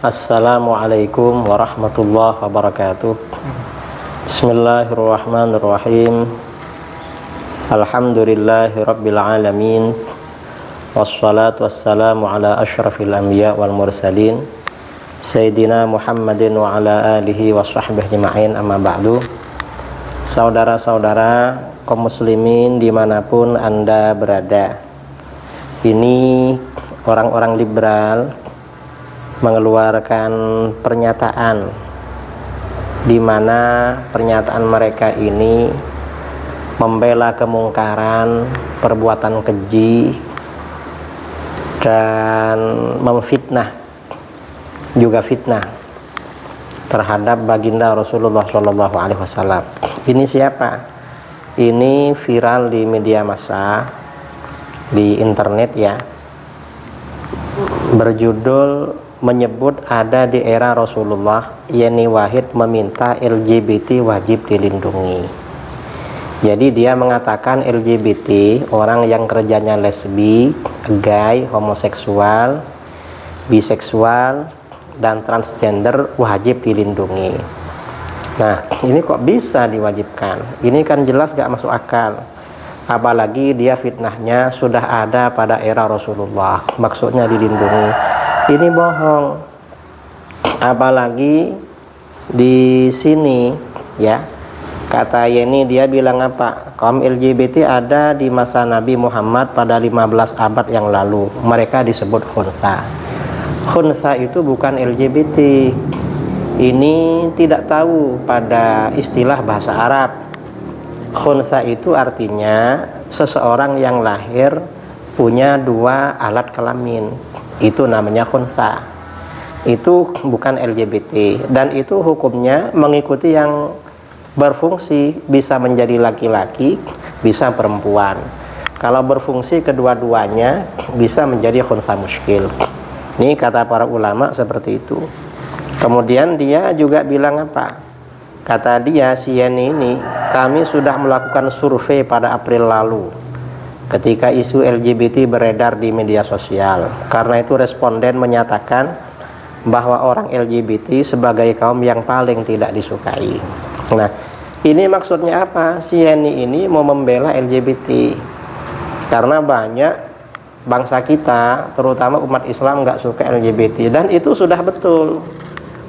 Assalamualaikum warahmatullahi wabarakatuh. Bismillahirrahmanirrahim. Alhamdulillahi rabbil alamin. Wassalatu wassalamu ala asyrafil anbiya wal mursalin Sayyidina Muhammadin wa ala alihi wa sahbihi ajma'in, amma ba'du. Saudara-saudara kaum muslimin dimanapun Anda berada, ini orang-orang liberal mengeluarkan pernyataan di mana pernyataan mereka ini membela kemungkaran, perbuatan keji, dan memfitnah, juga fitnah terhadap baginda Rasulullah SAW. Ini siapa? Ini viral di media massa, di internet ya, berjudul menyebut ada di era Rasulullah Yeni Wahid meminta LGBT wajib dilindungi. Jadi dia mengatakan LGBT, orang yang kerjanya lesbi, gay, homoseksual, biseksual, dan transgender wajib dilindungi. Nah, ini kok bisa diwajibkan? Ini kan jelas gak masuk akal. Apalagi dia fitnahnya sudah ada pada era Rasulullah, maksudnya dilindungi. Ini bohong. Apalagi di sini ya, kata Yeni, dia bilang apa? Kaum LGBT ada di masa Nabi Muhammad pada 15 abad yang lalu. Mereka disebut khunsa. Khunsa itu bukan LGBT. Ini tidak tahu pada istilah bahasa Arab. Khunsa itu artinya seseorang yang lahir punya dua alat kelamin. Itu namanya khunsa. Itu bukan LGBT. Dan itu hukumnya mengikuti yang berfungsi, bisa menjadi laki-laki, bisa perempuan. Kalau berfungsi kedua-duanya bisa menjadi khunsa muskil. Ini kata para ulama seperti itu. Kemudian dia juga bilang apa? Kata dia, si Yeni ini, kami sudah melakukan survei pada April lalu ketika isu LGBT beredar di media sosial. Karena itu responden menyatakan bahwa orang LGBT sebagai kaum yang paling tidak disukai. Nah, ini maksudnya apa? Si Yeni ini mau membela LGBT karena banyak bangsa kita, terutama umat Islam, nggak suka LGBT. Dan itu sudah betul.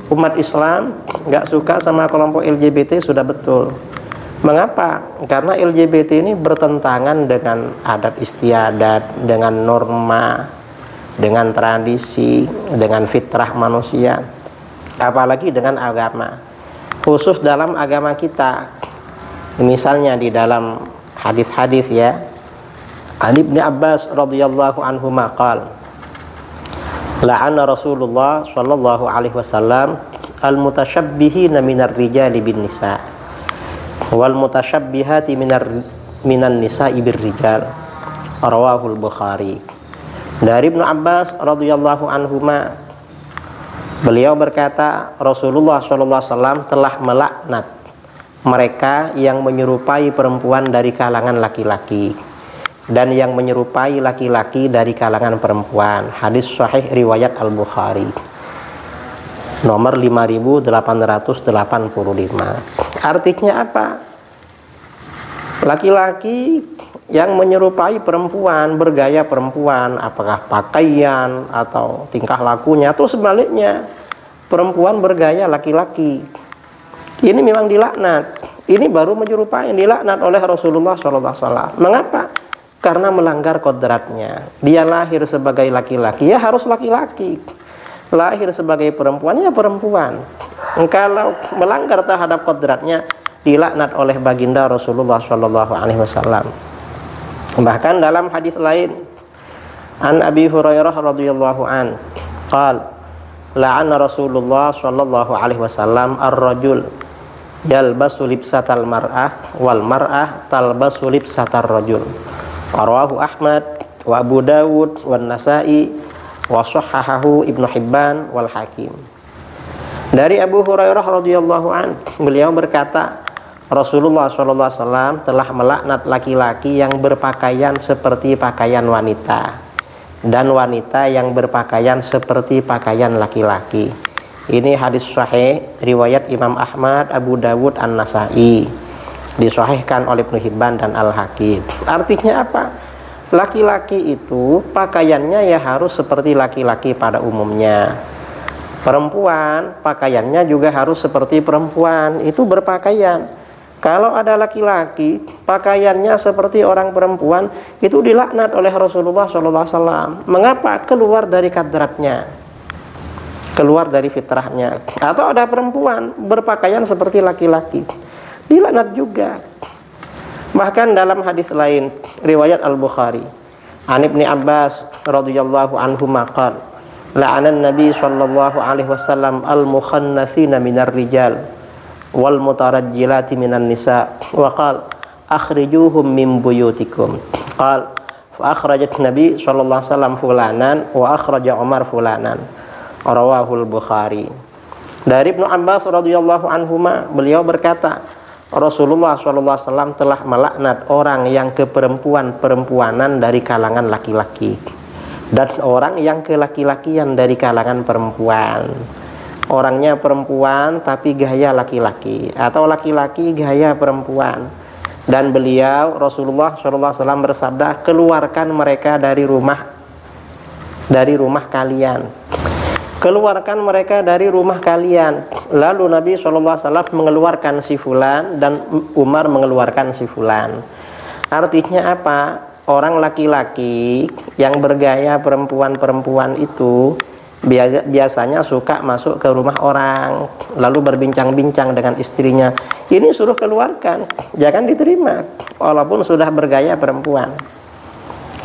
Umat Islam nggak suka sama kelompok LGBT sudah betul. Mengapa? Karena LGBT ini bertentangan dengan adat istiadat, dengan norma, dengan tradisi, dengan fitrah manusia, apalagi dengan agama. Khusus dalam agama kita, misalnya di dalam hadis-hadis ya, An Ibnu Abbas radhiyallahu anhu maqal, la'ana Rasulullah sallallahu alaihi wasallam al-mutasyabbihina minar rijali bin nisa wal mutasyabbihati minan nisa'i bir rijal. Rawahul Bukhari. Dari Ibnu Abbas radhiyallahu anhuma, beliau berkata, Rasulullah SAW telah melaknat mereka yang menyerupai perempuan dari kalangan laki-laki dan yang menyerupai laki-laki dari kalangan perempuan. Hadis sahih riwayat Al-Bukhari nomor 5885. Artinya apa? Laki-laki yang menyerupai perempuan, bergaya perempuan, apakah pakaian atau tingkah lakunya, atau sebaliknya perempuan bergaya laki-laki, ini memang dilaknat. Ini baru menyerupai, dilaknat oleh Rasulullah SAW. Mengapa? Karena melanggar kodratnya. Dia lahir sebagai laki-laki, ya harus laki-laki. Lahir sebagai perempuan, ya perempuan. Kalau melanggar terhadap kodratnya, dilaknat oleh baginda Rasulullah SAW. Bahkan dalam hadis lain, An Abi Hurairah radhiyallahu an, qal, la'ana Rasulullah sallallahu alaihi wasallam ar-rajul yalbasu libsatal mar'ah wal mar'ah talbasu libsatar rajul. Rawahu Ahmad wa Abu Dawud wan Nasa'i wa sahhahahu Ibnu Hibban wal Hakim. Dari Abu Hurairah radhiyallahu an, beliau berkata, Rasulullah SAW telah melaknat laki-laki yang berpakaian seperti pakaian wanita, dan wanita yang berpakaian seperti pakaian laki-laki. Ini hadis sahih riwayat Imam Ahmad, Abu Dawud, An-Nasai, disahihkan oleh Ibnu Hibban dan Al-Hakim. Artinya apa? Laki-laki itu pakaiannya ya harus seperti laki-laki pada umumnya. Perempuan pakaiannya juga harus seperti perempuan itu berpakaian. Kalau ada laki-laki pakaiannya seperti orang perempuan, itu dilaknat oleh Rasulullah SAW. Mengapa? Keluar dari kadratnya, keluar dari fitrahnya. Atau ada perempuan berpakaian seperti laki-laki, dilaknat juga. Bahkan dalam hadis lain riwayat Al-Bukhari, an Ibni Abbas radhiyallahu anhu maqal, la'anan Nabi sallallahu alaihi wasallam al-mukhannatsina minar rijal wal mutarajjilati minan nisa wa qala akhrijuhum min buyutikum. Qala fa akhrajat Nabi sallallahu alaihi wasallam fulanan wa akhraja Umar fulanan. Rawahul Bukhari. Dari Ibnu Abbas radhiyallahu anhuma, beliau berkata, Rasulullah SAW telah melaknat orang yang keperempuan-perempuanan dari kalangan laki-laki dan orang yang kelaki-lakian dari kalangan perempuan. Orangnya perempuan tapi gaya laki-laki, atau laki-laki gaya perempuan. Dan beliau Rasulullah SAW bersabda, keluarkan mereka dari rumah kalian. Keluarkan mereka dari rumah kalian. Lalu Nabi SAW mengeluarkan si fulan dan Umar mengeluarkan si fulan. Artinya apa? Orang laki-laki yang bergaya perempuan-perempuan itu biasanya suka masuk ke rumah orang, lalu berbincang-bincang dengan istrinya. Ini suruh keluarkan, jangan diterima walaupun sudah bergaya perempuan.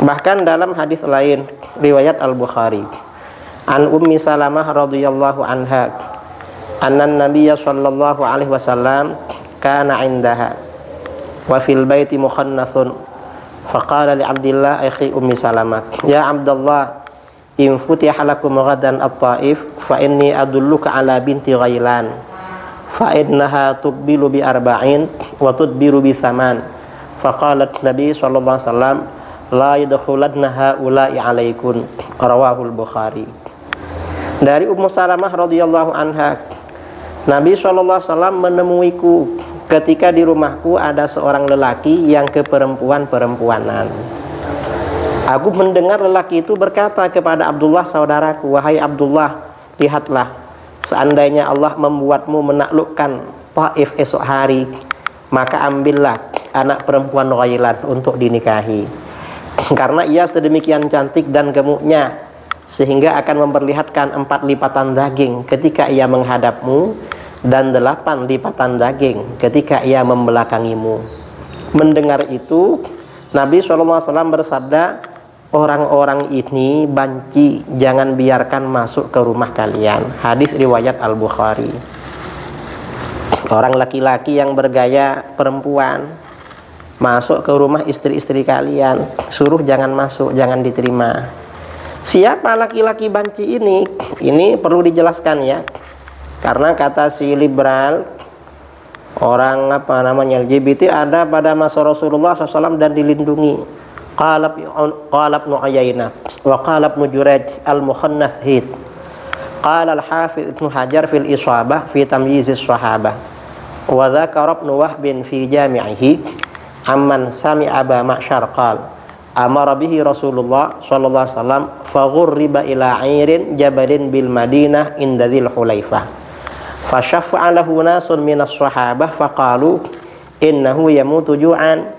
Bahkan dalam hadis lain riwayat Al-Bukhari, an Ummi Salamah radhiyallahu anha, annan Nabiyya sallallahu alaihi wasallam kana indaha wa fil baiti mukhannathun faqala li Abdillah akhi Ummi Salamah, ya Abdullah, in futiha lakum ghadan at-Taif fa inni adulluka ala binti Ghailan fa innaha tuqbilu bi arba'in wa tudbiru bi saman. Faqalat Nabi sallallahu alaihi wasallam la yadkhulanna haula'i alaikum. Rawahul Bukhari. Dari Ummu Salamah radhiyallahu anha, Nabi SAW menemuiku ketika di rumahku ada seorang lelaki yang keperempuan-perempuanan. Aku mendengar lelaki itu berkata kepada Abdullah saudaraku, wahai Abdullah, lihatlah, seandainya Allah membuatmu menaklukkan Taif esok hari, maka ambillah anak perempuan Ghailan untuk dinikahi, karena ia sedemikian cantik dan gemuknya sehingga akan memperlihatkan 4 lipatan daging ketika ia menghadapmu dan 8 lipatan daging ketika ia membelakangimu. Mendengar itu Nabi SAW bersabda, orang-orang ini banci, jangan biarkan masuk ke rumah kalian. Hadis riwayat Al-Bukhari. Orang laki-laki yang bergaya perempuan masuk ke rumah istri-istri kalian, suruh jangan masuk, jangan diterima. Siapa laki-laki banci ini? Ini perlu dijelaskan ya, karena kata si liberal, orang LGBT ada pada masa Rasulullah SAW dan dilindungi. Qala Ibnu Uyainah wa qala Ibnu Jurayj al-mukhannath hid. Qala al-Hafidz Ibnu Hajar fil Ishabah fi tamyiz as-sahabah wa dzakara Ibnu Wahb fi jami'ihi amman sami'a Aba Ma'syar qala amara bihi Rasulullah sallallahu alaihi wasallam fa ghurriba ila 'airin jabalin bil Madinah inda Dzil Hulaifah fa syaffa'a lahu nasun minas sahabah faqalu innahu yamutu ju'an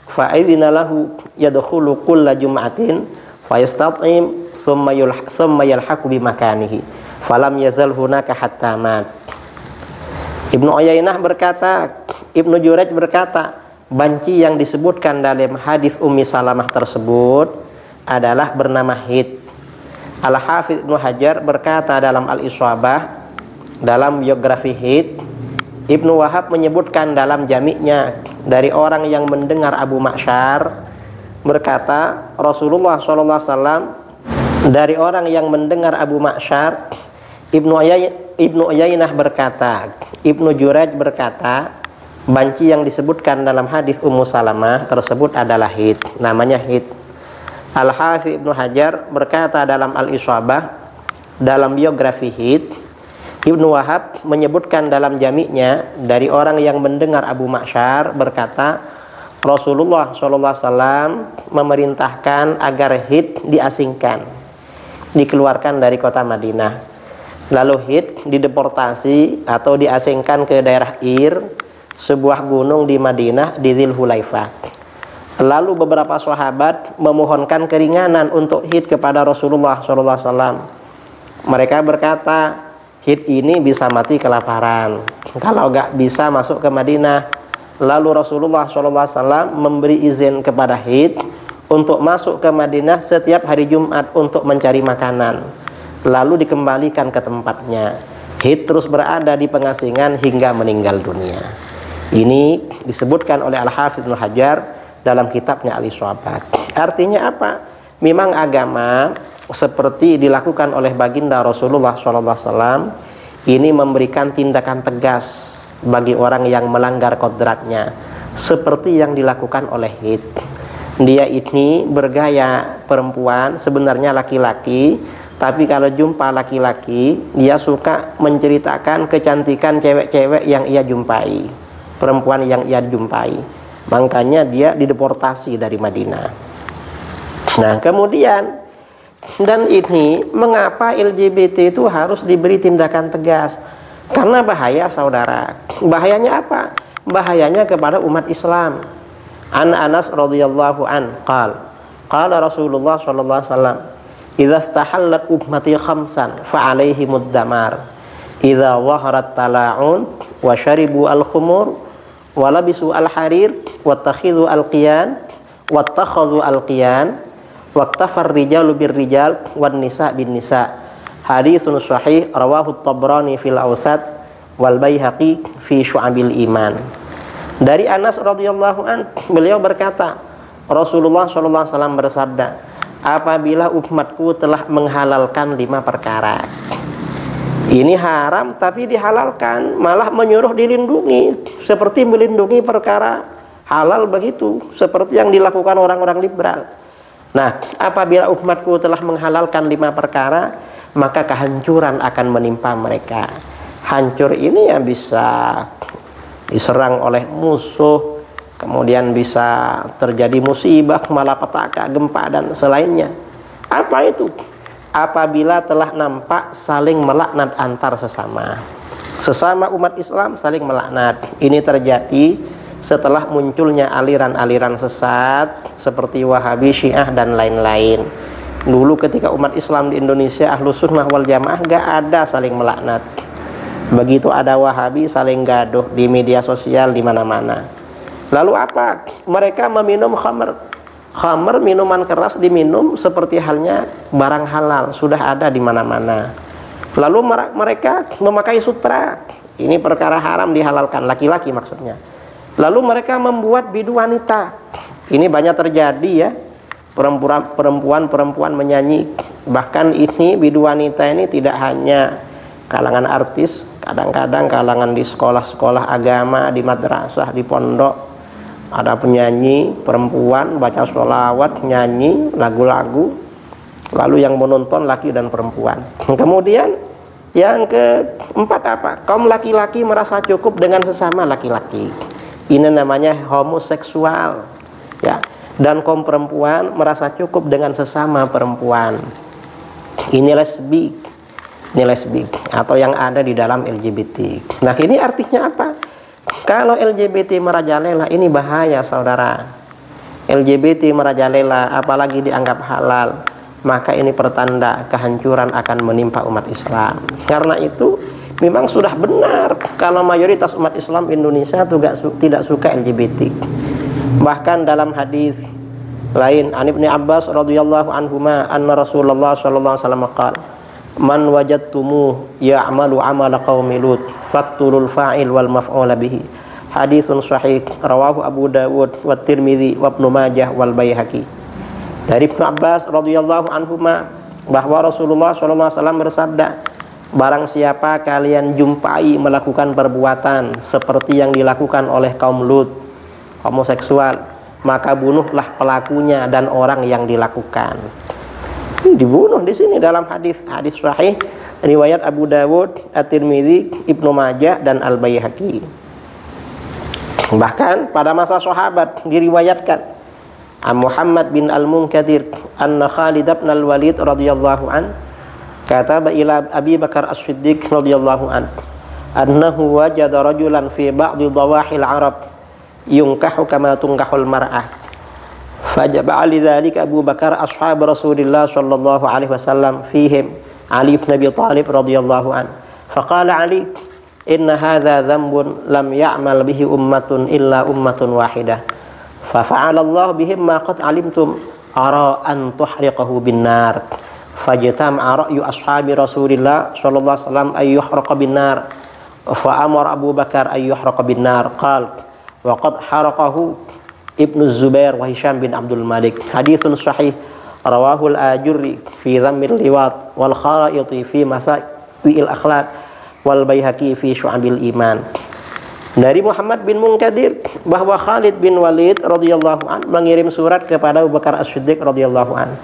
fa idhina lahu yadkhulu kulla jum'atin fa yastat'im thumma yalhaqu bi makanihi falam yazal hunaka hatta mat. Ibnu Uyainah berkata, Ibnu Jurayj berkata, banci yang disebutkan dalam hadis Ummi Salamah tersebut adalah bernama Hid. Al-Hafidz Ibnu Hajar berkata dalam Al-Ishabah, dalam biografi Hid, Ibnu Wahab menyebutkan dalam jami'nya dari orang yang mendengar Abu Ma'syar berkata, Rasulullah SAW dari orang yang mendengar Abu Ma'syar, Ibnu Uyainah berkata, Ibnu Jurayj berkata, banci yang disebutkan dalam hadis Ummu Salamah tersebut adalah Hid, namanya Hid. Al-Hafidz Ibnu Hajar berkata dalam Al-Isabah, dalam biografi Hid, Ibnu Wahab menyebutkan dalam jami'nya dari orang yang mendengar Abu Ma'syar berkata, Rasulullah SAW memerintahkan agar Hid diasingkan, dikeluarkan dari kota Madinah. Lalu Hid dideportasi atau diasingkan ke daerah Ir, sebuah gunung di Madinah di Dzul Hulaifah. Lalu beberapa sahabat memohonkan keringanan untuk Hid kepada Rasulullah SAW. Mereka berkata, Hid ini bisa mati kelaparan kalau gak bisa masuk ke Madinah. Lalu Rasulullah SAW memberi izin kepada Hid untuk masuk ke Madinah setiap hari Jumat untuk mencari makanan, lalu dikembalikan ke tempatnya. Hid terus berada di pengasingan hingga meninggal dunia. Ini disebutkan oleh Al-Hafidz Ibnu Hajar dalam kitabnya Al-Isabah. Artinya apa? Memang agama seperti dilakukan oleh baginda Rasulullah SAW ini memberikan tindakan tegas bagi orang yang melanggar kodratnya, seperti yang dilakukan oleh Hid. Dia ini bergaya perempuan, sebenarnya laki-laki, tapi kalau jumpa laki-laki dia suka menceritakan kecantikan cewek-cewek yang ia jumpai, perempuan yang ia jumpai. Makanya dia dideportasi dari Madinah. Nah kemudian, dan ini mengapa LGBT itu harus diberi tindakan tegas? Karena bahaya, saudara. Bahayanya apa? Bahayanya kepada umat Islam. An Anas radhiyallahu an qala Rasulullah sallallahu alaihi wasallam, idza istahallat ummati khamsan fa alaihimud damar, idza zaharat tala'un wa syaribu al-khumur walabisu al-harir wattakhidhu al-qiyan wattakhadhu al-qiyan waktafar rijalu bir-rijal wan nisa bin nisa. Haditsun sahih rawahu at-Tabrani fil Awsat wal Baihaqi fi Syu'abil Iman. Dari Anas radhiyallahu an, beliau berkata, Rasulullah SAW bersabda, apabila umatku telah menghalalkan 5 perkara, ini haram tapi dihalalkan, malah menyuruh dilindungi, seperti melindungi perkara halal begitu, seperti yang dilakukan orang-orang liberal. Nah, apabila umatku telah menghalalkan 5 perkara, maka kehancuran akan menimpa mereka. Hancur ini ya bisa diserang oleh musuh, kemudian bisa terjadi musibah, malapetaka, gempa dan selainnya. Apa itu? Apabila telah nampak saling melaknat antar sesama umat Islam saling melaknat. Ini terjadi setelah munculnya aliran-aliran sesat seperti Wahabi, Syiah dan lain-lain. Dulu ketika umat Islam di Indonesia Ahlus Sunnah wal Jamaah gak ada saling melaknat. Begitu ada Wahabi saling gaduh di media sosial di mana-mana. Lalu apa? Mereka meminum khamr. Khamr, minuman keras diminum seperti halnya barang halal, sudah ada di mana-mana. Lalu mereka memakai sutra, ini perkara haram dihalalkan, laki-laki maksudnya. Lalu mereka membuat bidu wanita, ini banyak terjadi ya, perempuan menyanyi. Bahkan ini bidu wanita ini tidak hanya kalangan artis, kadang-kadang kalangan di sekolah-sekolah agama, di madrasah, di pondok. Ada penyanyi perempuan baca sholawat, nyanyi lagu-lagu, lalu yang menonton laki dan perempuan. Kemudian yang keempat apa? Kaum laki-laki merasa cukup dengan sesama laki-laki, ini namanya homoseksual ya. Dan kaum perempuan merasa cukup dengan sesama perempuan, ini lesbik atau yang ada di dalam LGBT. Nah ini artinya apa? Kalau LGBT merajalela, ini bahaya, saudara. LGBT merajalela apalagi dianggap halal, maka ini pertanda kehancuran akan menimpa umat Islam. Karena itu memang sudah benar kalau mayoritas umat Islam Indonesia tidak suka LGBT. Bahkan dalam hadis lain, An Ibnu Abbas radhiyallahu anhuma anna Rasulullah sallallahu alaihi wasallam qala, man wajadtumu ya'malu amala qaumi Lut faqtulul fa'il wal maf'ul bihi. Haditsun sahih rawahu Abu Dawud wa Tirmidzi wa Ibnu Majah wal Baihaqi. Dari Ibnu Abbas radhiyallahu anhuma bahwa Rasulullah sallallahu alaihi wasallam bersabda, barang siapa kalian jumpai melakukan perbuatan seperti yang dilakukan oleh kaum Lut, homoseksual, maka bunuhlah pelakunya dan orang yang dilakukan. Dibunuh di sini dalam hadis sahih riwayat Abu Dawud, At-Tirmidzi, Ibnu Majah dan Al-Baihaqi. Bahkan pada masa sahabat diriwayatkan Muhammad bin Al-Munkadir anna Khalid bin Al-Walid radhiyallahu an kataba ila Abi Bakar As-Siddiq radhiyallahu an annahu wajada rajulan fi ba'di dawahil Arab yunkahu kama tunkahul mar'ah fajaba lidzalika Abu Bakar ashab Rasulillah sallallahu alaihi wasallam fihim Ali bin Abi Thalib radhiyallahu an faqala Ali inna hadza dzambun lam ya'mal bihi ummatun illa ummatun wahidah fa fa'ala Allah bihim ma qad alimtum ara an tuhriqahu bin nar fajtama'a ra'yu ashabi Rasulillah sallallahu alaihi wasallam ay yuhraqa bin nar fa amara Abu Bakar ay yuhraqa bin nar qala wa qad haraqahu Ibnu Zubair wa Hisham bin Abdul Malik. Haditsun sahih rawahul Ajurri fi dhammil liwat wal kharaiti fi masail akhlaq wal Baihaqi fi syu'abil iman. Dari Muhammad bin Munkadir bahwa Khalid bin Walid radhiyallahu an mengirim surat kepada Abu Bakar As-Siddiq radhiyallahu an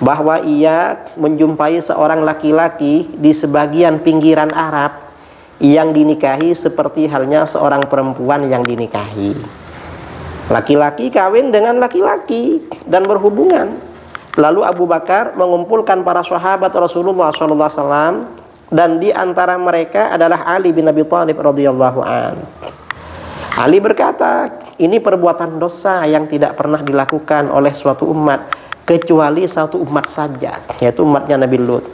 bahwa ia menjumpai seorang laki-laki di sebagian pinggiran Arab yang dinikahi seperti halnya seorang perempuan yang dinikahi. Laki-laki kawin dengan laki-laki dan berhubungan. Lalu Abu Bakar mengumpulkan para sahabat Rasulullah SAW dan di antara mereka adalah Ali bin Abi Thalib radhiyallahu an. Ali berkata, ini perbuatan dosa yang tidak pernah dilakukan oleh suatu umat kecuali satu umat saja, yaitu umatnya Nabi Lut.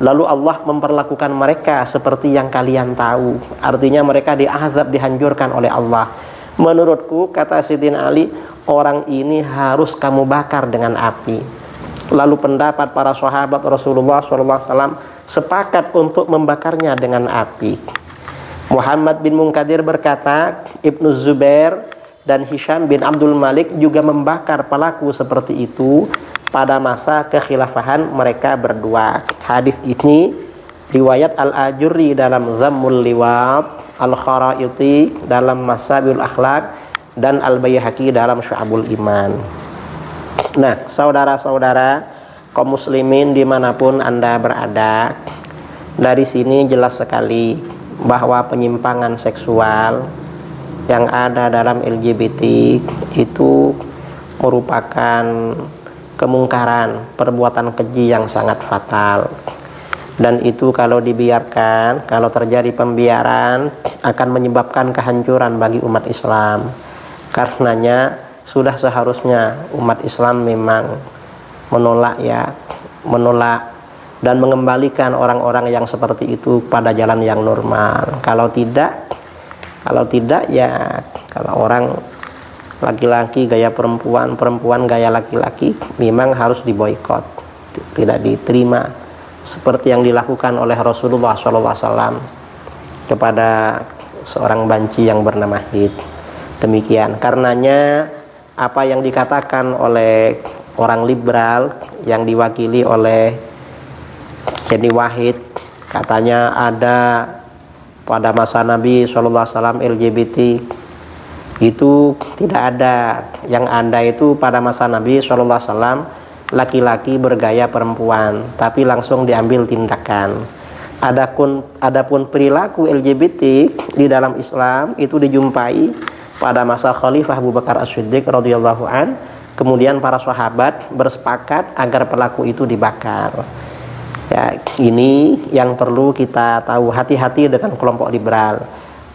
Lalu Allah memperlakukan mereka seperti yang kalian tahu. Artinya mereka diazab, dihancurkan oleh Allah. Menurutku, kata Sayyidina Ali, orang ini harus kamu bakar dengan api. Lalu pendapat para sahabat Rasulullah SAW sepakat untuk membakarnya dengan api. Muhammad bin Munkadir berkata, Ibnu Zubair dan Hisham bin Abdul Malik juga membakar pelaku seperti itu pada masa kekhilafahan mereka berdua. Hadis ini riwayat Al-Ajurri dalam Dhammul Liwat, Al-Kharaiti dalam Masabil Akhlaq dan Al-Baihaqi dalam Syu'abul Iman. Nah, saudara-saudara kaum muslimin dimanapun Anda berada, dari sini jelas sekali bahwa penyimpangan seksual yang ada dalam LGBT itu merupakan kemungkaran, perbuatan keji yang sangat fatal. Dan itu kalau dibiarkan, kalau terjadi pembiaran, akan menyebabkan kehancuran bagi umat Islam. Karenanya sudah seharusnya umat Islam memang menolak dan mengembalikan orang-orang yang seperti itu pada jalan yang normal. Kalau tidak ya, kalau orang laki-laki gaya perempuan, perempuan gaya laki-laki, memang harus diboikot, tidak diterima. Seperti yang dilakukan oleh Rasulullah SAW kepada seorang banci yang bernama Hid. Demikian. Karenanya apa yang dikatakan oleh orang liberal yang diwakili oleh Yeni Wahid, katanya ada pada masa Nabi SAW LGBT, itu tidak ada. Yang ada itu pada masa Nabi SAW laki-laki bergaya perempuan, tapi langsung diambil tindakan. Adapun perilaku LGBT di dalam Islam itu dijumpai pada masa Khalifah Abu Bakar As-Siddiq radhiyallahu an. Kemudian para sahabat bersepakat agar pelaku itu dibakar. Ya, ini yang perlu kita tahu, hati-hati dengan kelompok liberal.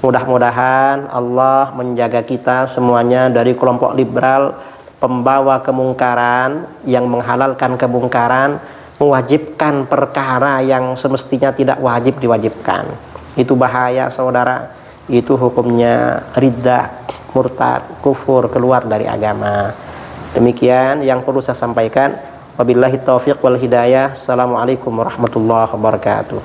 Mudah-mudahan Allah menjaga kita semuanya dari kelompok liberal pembawa kemungkaran yang menghalalkan kemungkaran, mewajibkan perkara yang semestinya tidak wajib diwajibkan. Itu bahaya, saudara. Itu hukumnya riddah, murtad, kufur, keluar dari agama. Demikian yang perlu saya sampaikan. Wabillahi taufiq wal hidayah. Assalamualaikum warahmatullahi wabarakatuh.